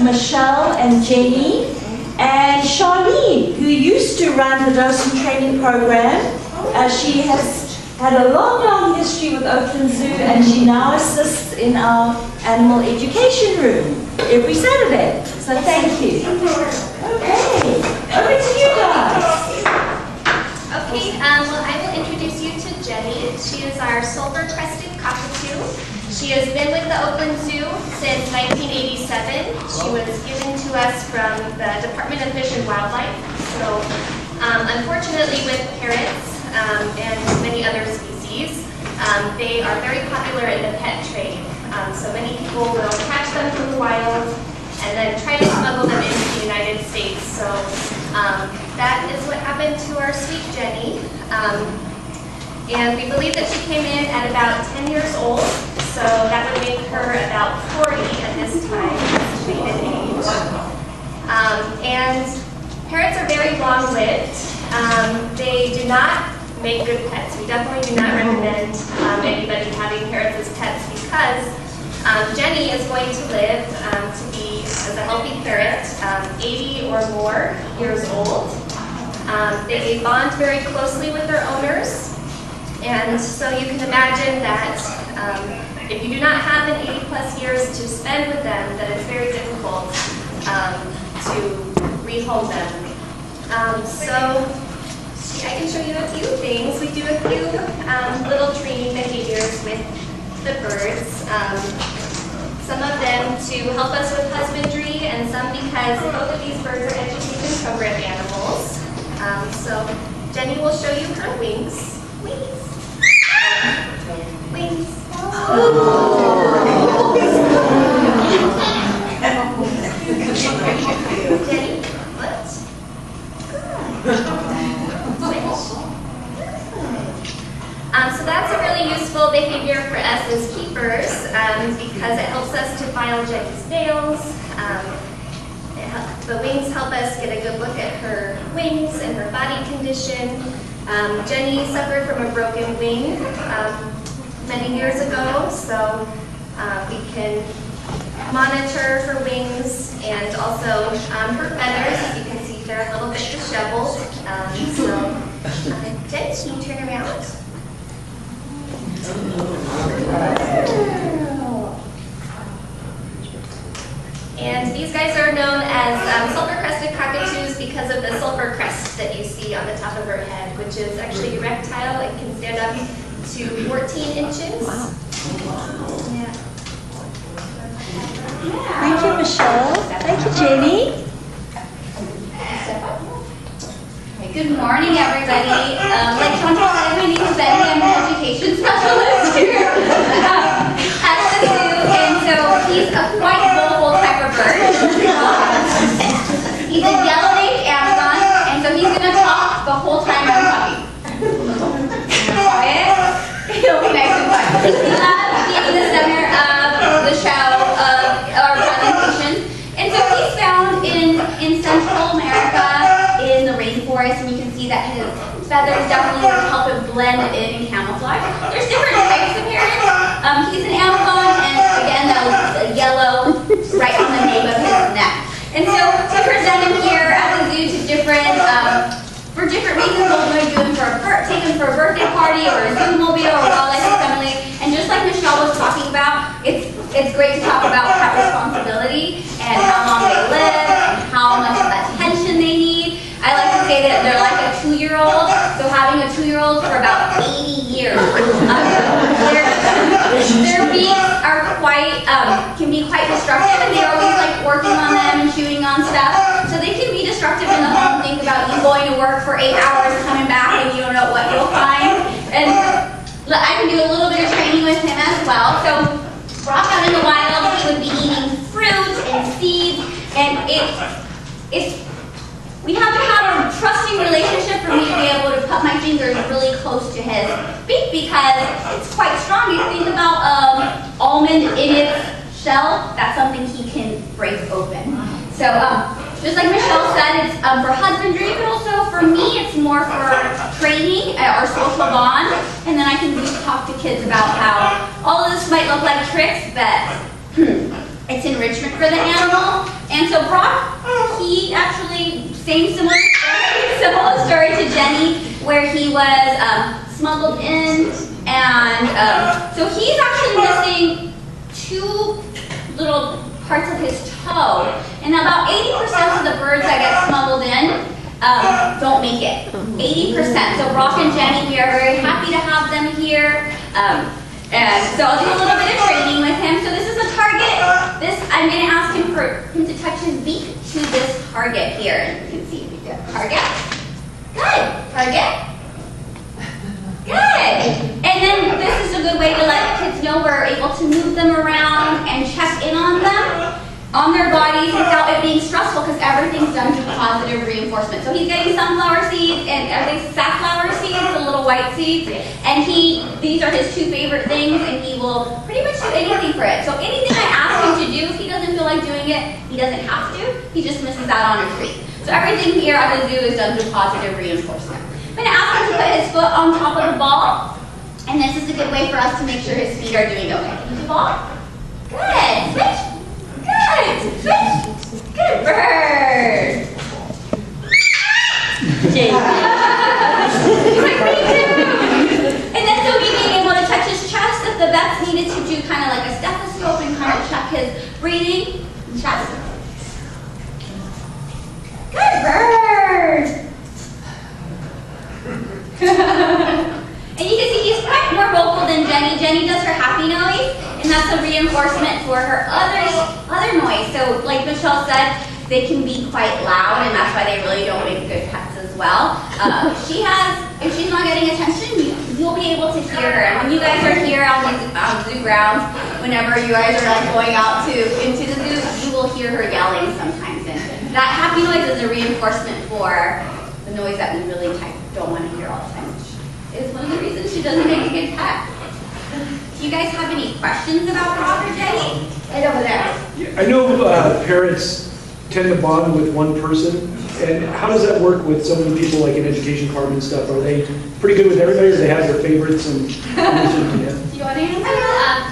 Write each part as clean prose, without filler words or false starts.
Michelle and Jenny and Charlene, who used to run the Docent training program. She has had a long history with Oakland Zoo, and she now assists in our animal education room every Saturday. So thank you. Okay, over to you guys. Okay, well, I will introduce you to Jenny. She is our silver-crested cockatoo. She has been with the Oakland Zoo since 1987. She was given to us from the Department of Fish and Wildlife. So, unfortunately, with parrots and many other species, they are very popular in the pet trade. So many people will catch them from the wild and then try to smuggle them into the United States. So that is what happened to our sweet Jenny. And we believe that she came in at about 10 years old. So that would make her about 40 at this time, estimated age. And parrots are very long-lived. They do not make good pets. We definitely do not recommend anybody having parrots as pets because Jenny is going to live to be, as a healthy parrot, 80 or more years old. They bond very closely with their owners, and so you can imagine that if you do not have an 80+ years to spend with them, then it's very difficult to rehome them. So I can show you a few things. We do a few little training behaviors with the birds. Some of them to help us with husbandry, and some because both of these birds are education program animals. So Jenny will show you her wings. Wings. Wings. Jenny, what? So that's a really useful behavior for us as keepers because it helps us to file Jenny's nails. The wings help us get a good look at her wings and her body condition. Jenny suffered from a broken wing many years ago, so we can monitor her wings and also her feathers. As you can see, they're a little bit disheveled. Jenny, can you turn around? And these guys are known as silver-crested cockatoos because of the silver crest that you see on the top of her head, which is actually erectile. It can stand up to 14 inches. Wow. Yeah. Thank you, Michelle. Thank you, Jenny. Good morning, everybody. Like Chantal said, my name is Betty. I'm an education specialist here at the zoo, and so he's a quite vocal type of bird. He's a yellow-naped Amazon, and so he's going to talk the whole time I'm talking. Quiet. He'll be nice and quiet. He loves being the center of the show, of our presentation, and so he's found in Central America, in the rainforest, and you can see that his feathers definitely help him blend in and camouflage. There's different types of parrots. He's an Amazon, and again, that was a yellow right on the nape of his neck. And so we present him here at the zoo to different, for different reasons. We'll do him take him for a birthday party or a zoo-mobile or wildlife assembly. And just like Michelle was talking about, it's great to talk about pet responsibility and how long they live and how much attention they need. I like to say that they're like a 2-year-old, so having a 2-year-old for about 80 years. Their beaks are can be quite destructive, and they're always like working on them and chewing on stuff. So they can be destructive in the home. Think about you going to work for 8 hours, coming back, and you don't know what you'll find. And I can do a little bit of training with him as well. So out in the wild, he would be eating fruit and seeds, and we have to have a trusting relationship for me to be able to put my fingers really close to his beak because it's quite strong. You think about almond in its shell, that's something he can break open. So just like Michelle said, it's for husbandry, but also for me, it's more for training, our social bond, and then I can just talk to kids about how all of this might look like tricks, but it's enrichment for the animal, And so Brock, he actually, similar story to Jenny, where he was smuggled in, and so he's actually missing 2 little parts of his toe. And about 80% of the birds that get smuggled in don't make it. 80%. So Brock and Jenny, we are very happy to have them here. And so I'll do a little bit of training with him. So this is a target. I'm going to ask him for him to touch his beak to this target here. And you can see we got target. Good. Target. Good. And then this is a good way to let kids know we're able to move them around and check in on them, on their bodies, without it being stressful, because everything's done through positive reinforcement. So he's getting sunflower seeds and safflower seeds, the little white seeds, and these are his 2 favorite things, and he will pretty much do anything for it. So anything I ask him to do, if he doesn't feel like doing it, he doesn't have to. He just misses out on a treat. So everything here at the zoo is done through positive reinforcement. I'm going to ask him to put his foot on top of the ball, and this is a good way for us to make sure his feet are doing okay. The ball. Good. Switch. Good. Switch. Good bird. And then so he being able to touch his chest if the vets needed to do kind of like a stethoscope and kind of check his breathing. Chest. Good bird. And you can see he's quite more vocal than Jenny. Jenny does her happy noise, and that's a reinforcement for her other noise. So like Michelle said, they can be quite loud, and that's why they really don't make good pets as well. If she's not getting attention, you'll be able to hear her. And when you guys are here on these zoo grounds, whenever you guys are like going out into the zoo, you will hear her yelling sometimes. And that happy noise is a reinforcement for the noise that we really don't want to hear all the time, which is one of the reasons she doesn't make a good pet. Do you guys have any questions about Rob or Jenny? Right over there. Yeah, I know parents tend to bond with one person, and how does that work with so many people like in education department and stuff? Are they pretty good with everybody, or they have their favorites? And do you want to answer?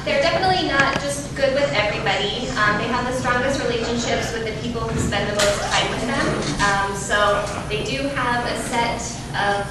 They're definitely not just good with everybody. They have the strongest relationships with the people who spend the most time with them. So they do have a set of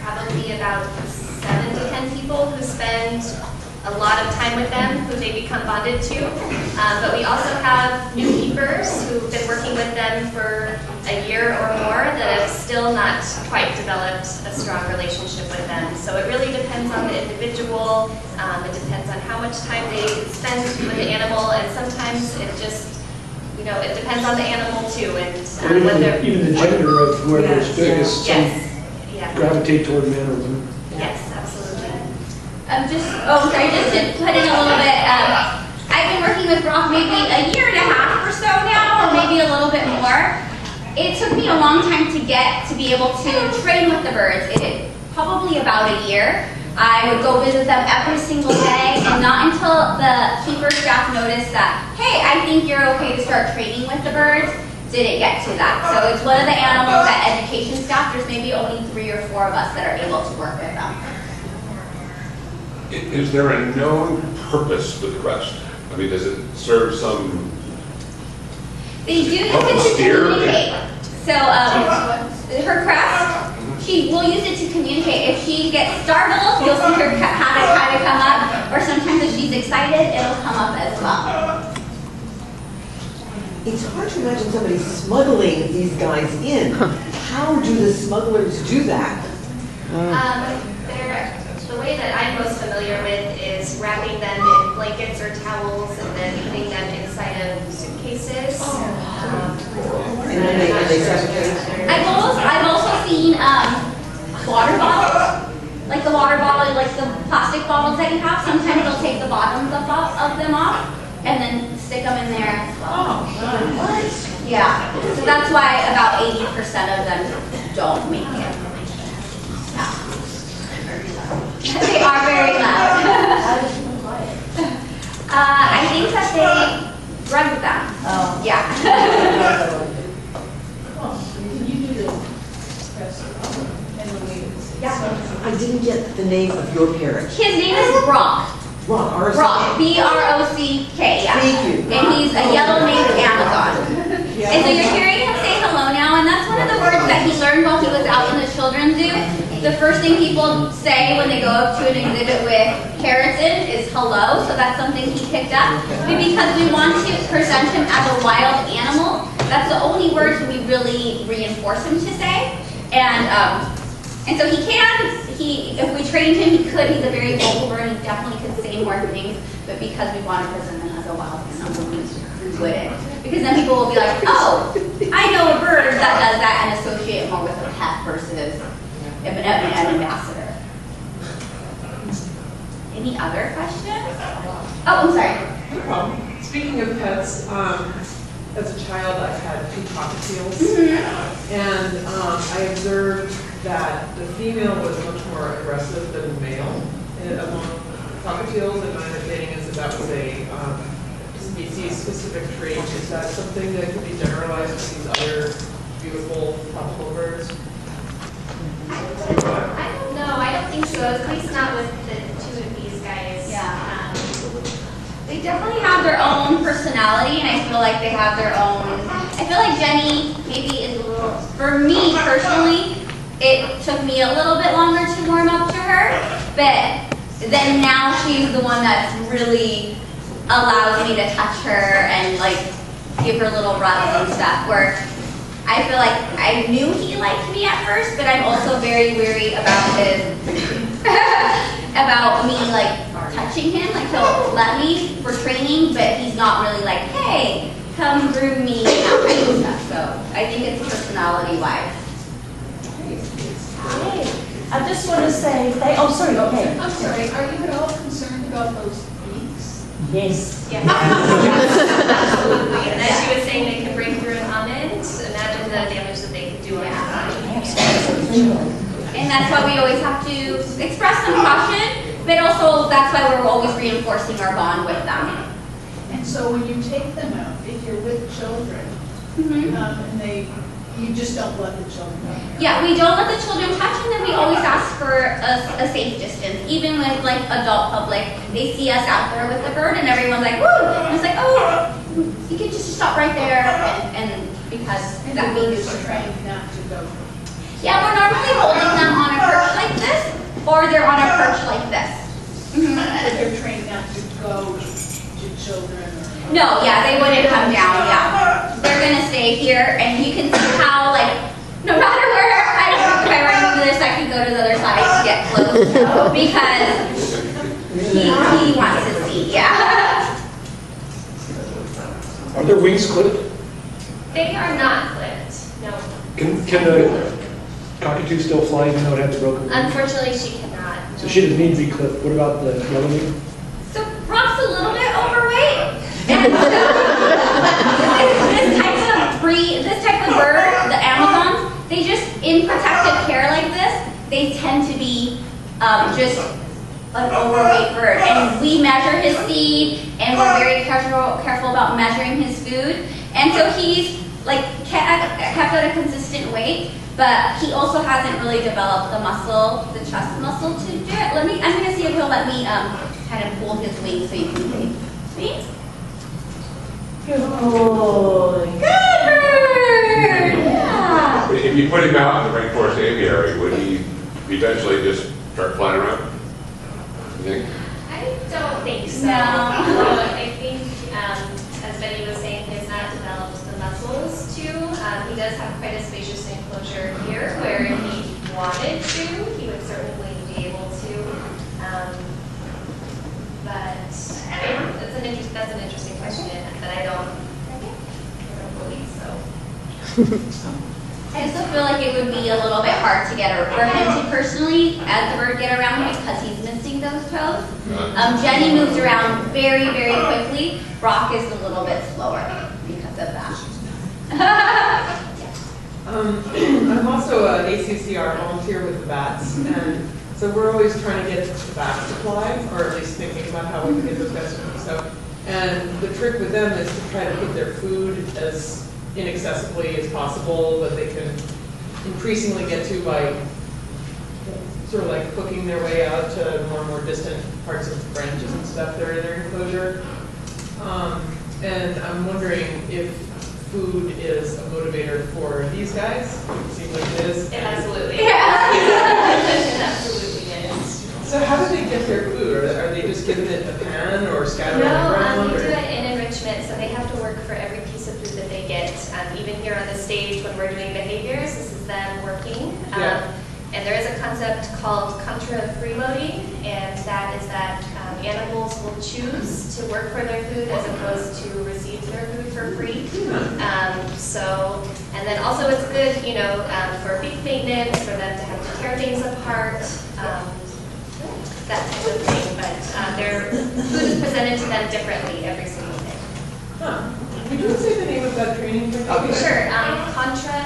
probably about 7 to 10 people who spend a lot of time with them, who they become bonded to. But we also have new keepers who've been working with them for a year or more that have still not quite developed a strong relationship with them. So it really depends on the individual. It depends on how much time they spend with the animal, and sometimes it just, it depends on the animal too. And even the gender of whoever's doing this, yes. gravitate toward men or women. Yes, absolutely. Just to put in a little bit, I've been working with Brock maybe a year and a half or so now, or maybe a little bit more. It took me a long time to get to be able to train with the birds. Probably about a year. I would go visit them every single day, and not until the keeper staff noticed that, hey, I think you're okay to start training with the birds, did it get to that. So it's one of the animals that education staff, there's maybe only 3 or 4 of us that are able to work with them. Is there a known purpose for the crest? I mean, does it serve some... They do use it to communicate. So her crest, she will use it to communicate. If she gets startled, you'll see her habit kind of come up, or sometimes if she's excited, it'll come up as well. It's hard to imagine somebody smuggling these guys in. How do the smugglers do that? The way that I'm most familiar with is wrapping them in blankets or towels and then putting them inside of suitcases. And then they suffocate? I've also seen water bottles, like the water bottle, like the plastic bottles that you have. Sometimes they'll take the bottoms of them off and then stick them in there as well. What? Yeah, so that's why about 80% of them don't make it. Yeah. They are very loud. I think that they drug them. Oh. Yeah. Yeah. I didn't get the name of your parrot. His name is Brock. Brock. Brock. B-R-O-C-K. Yeah. Thank you. And he's a yellow-naped Amazon. first thing people say when they go up to an exhibit with parrots in is hello, so that's something he picked up. But because we want to present him as a wild animal, that's the only words we really reinforce him to say. And so if we trained him, he could. He's a very vocal bird. He definitely could say more things. But because we want to present him as a wild animal, we wouldn't. Because then people will be like, oh, I know a bird that does that, and associate it more with a pet versus an ambassador. Any other questions? Oh, I'm sorry. No problem. Speaking of pets, as a child I had 2 cockatiels, and I observed that the female was much more aggressive than the male among cockatiels, and my understanding is that was a species-specific trait. Is that something that could be generalized to these other beautiful tropical birds? I don't know. I don't think so. At least not with the 2 of these guys. Yeah. They definitely have their own personality, and I feel like they have their own. I feel like Jenny maybe is a little. For me personally, it took me a little bit longer to warm up to her, but then now she's the one that really allows me to touch her and like give her little rubs and stuff. Where I feel like I knew he liked me at first, but I'm also very weary about about me like touching him. Like he'll let me for training, but he's not really like, hey, come groom me and that kind of stuff. So I think it's personality wise. I just want to say, oh, sorry, okay. I'm sorry, are you at all concerned about those beaks? Yes. Yeah. Absolutely. And as she was saying, they can break through an almond. Imagine the damage that they could do on your body. And that's why we always have to express some caution, but also that's why we're always reinforcing our bond with them. And so when you take them out, if you're with children, and you just don't let the children go. Yeah, we don't let the children touch, and then we always ask for a safe distance. Even with like adult public, they see us out there with the bird, and everyone's like, woo! And it's like, oh, you can just stop right there, and because And that the means birds are trained not to go. yeah, we're normally holding them on a perch like this, or they're on a perch like this. But they're trained not to go to children or. No, yeah, they wouldn't come down, yeah. They're gonna stay here, and you can see how, like, no matter where, I don't know if I were to do this, I could go to the other side to get close, because he wants to see, yeah. Are their wings clipped? They are not clipped. No. Can the cockatoo still fly even though it has a broken wing? Unfortunately, she cannot. So she doesn't need to be clipped. What about the yellow wing? So Brock's a little bit overweight, and this type of bird, the Amazons, they just, in protective care like this, they tend to be just an overweight bird. And we measure his feed, and we're very careful about measuring his food. And so he's like kept at a consistent weight, but he also hasn't really developed the muscle, the chest muscle to do it. I'm gonna see if he'll let me kind of pull his wings so you can see. Good boy. Good bird! Yeah. If you put him out in the rainforest aviary, would he eventually just start flying around? You think? I don't think so. No. I think, as Betty was saying, he has not developed the muscles to. He does have quite a spacious enclosure here, where if he wanted to, he would certainly be able to. But that's an interesting question, but I don't believe so. I also feel like it would be a little bit hard to get for him to personally, as the bird, get around him because he's missing those toes. Jenny moves around very, very quickly. Brock is a little bit slower because of that. I'm also an ACCR volunteer with the bats, and so we're always trying to get the bat supply, or at least thinking about how we can get those guys to stuff. And the trick with them is to try to put their food as inaccessibly as possible that they can increasingly get to by sort of like hooking their way out to more and more distant parts of branches and stuff that are in their enclosure. And I'm wondering if food is a motivator for these guys. It seems like it is. Absolutely. Yeah. get their food? Are they just given it a pan or scattered on the No, ground? we do or- it in enrichment, so they have to work for every piece of food that they get. Even here on the stage, when we're doing behaviors, this is them working. Yeah. And there is a concept called contra freeloading, and that is that animals will choose to work for their food as opposed to receive their food for free. And then also it's good, for beef maintenance, for them to have to tear things apart, that type of thing. But their food is presented to them differently every single day. Huh. Could you say the name of that training? Okay, sure. Contra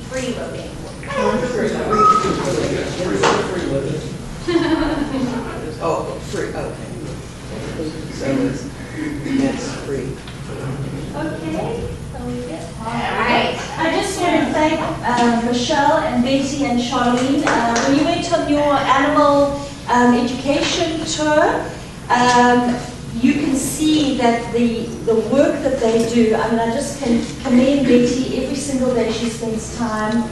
freeloading. Oh, free, okay. So it's free. Okay. All right. I just want to thank Michelle and Betty and Charlene. When you went on your animal education tour, you can see that the work that they do, I mean, I just can commend Betty. Every single day she spends time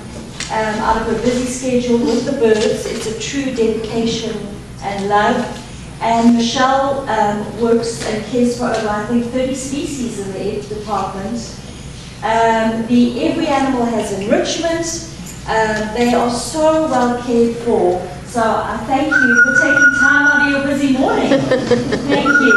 out of her busy schedule with the birds. It's a true dedication and love. And Michelle works and cares for over, I think, 30 species in the egg department. Every animal has enrichment. They are so well cared for. So I thank you for taking time out of your busy morning. Thank you.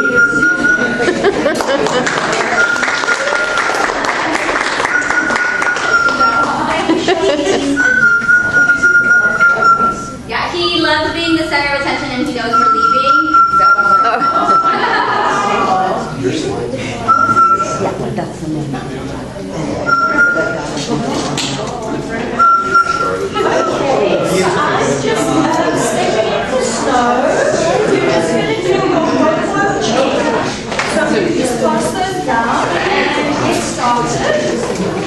Yeah, he loves being the center of attention and he knows we're leaving. So I'm just stepping in for snow. You're just going to do your profile check. So you just pass those down and get started.